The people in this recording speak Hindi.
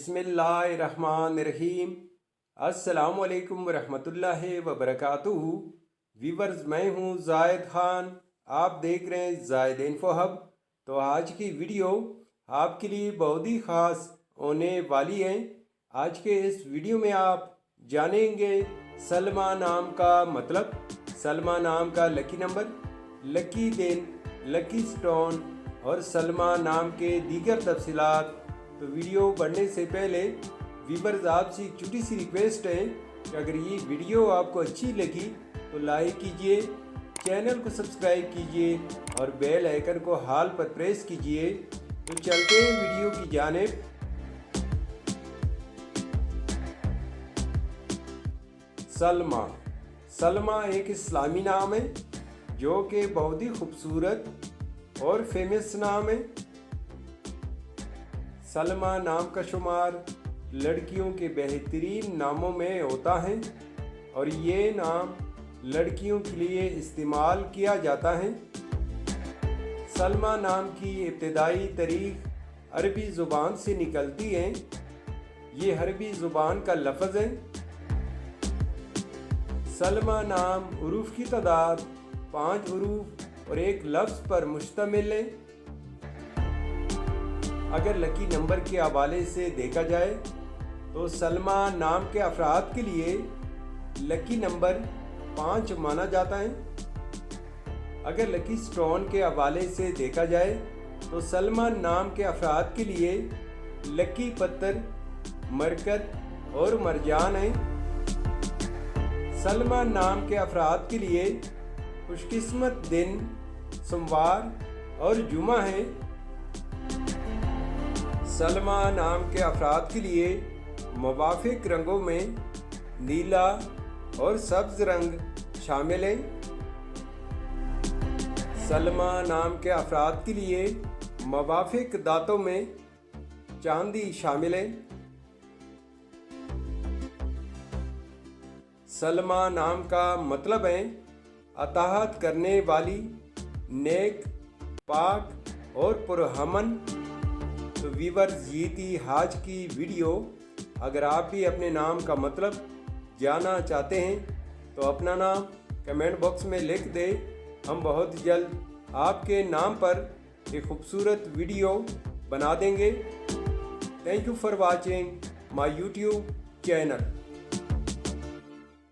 बिस्मिल्लाहिर्रहमानिर्रहीम। अस्सलामुअलैकुम वरहमतुल्लाहि वबरकातुहू। वीवर्स, मैं हूँ जायद ख़ान, आप देख रहे हैं जायद इन्फो हब। तो आज की वीडियो आपके लिए बहुत ही ख़ास होने वाली है। आज के इस वीडियो में आप जानेंगे सलमा नाम का मतलब, सलमा नाम का लकी नंबर, लकी दिन, लकी स्टोन और सलमा नाम के दीगर तफसीलात। तो वीडियो बढ़ने से पहले वीवर्स, आपसे एक छोटी सी रिक्वेस्ट है कि अगर ये वीडियो आपको अच्छी लगी तो लाइक कीजिए, चैनल को सब्सक्राइब कीजिए और बेल आइकन को हाल पर प्रेस कीजिए। तो चलते हैं वीडियो की जानिब। सलमा, सलमा एक इस्लामी नाम है जो कि बहुत ही खूबसूरत और फेमस नाम है। सलमा नाम का शुमार लड़कियों के बेहतरीन नामों में होता है और ये नाम लड़कियों के लिए इस्तेमाल किया जाता है। सलमा नाम की इब्तिदाई तारीख अरबी ज़ुबान से निकलती है। ये अरबी ज़ुबान का लफ्ज़ है। सलमा नाम हुरूफ की तादाद 5 हुरूफ और एक लफ्ज़ पर मुश्तमिल है। अगर लकी नंबर के हवाले से देखा जाए तो सलमा नाम के अफराद के लिए लकी नंबर 5 माना जाता है। अगर लकी स्टोन के हवाले से देखा जाए तो सलमा नाम के अफराद के लिए लकी पत्थर मरकत और मरजान है। सलमा नाम के अफराद के लिए खुशकिस्मत दिन सोमवार और जुमा है। सलमा नाम के अफराद के लिए मुवाफिक रंगों में नीला और सब्ज रंग शामिल हैं। सलमा नाम के अफराद के लिए मुवाफिक दांतों में चांदी शामिल है। सलमा नाम का मतलब है अताहत करने वाली, नेक, पाक और पुरअमन। तो वीवर्स, ये थी आज की वीडियो। अगर आप भी अपने नाम का मतलब जानना चाहते हैं तो अपना नाम कमेंट बॉक्स में लिख दें। हम बहुत जल्द आपके नाम पर एक खूबसूरत वीडियो बना देंगे। Thank you for watching my YouTube channel.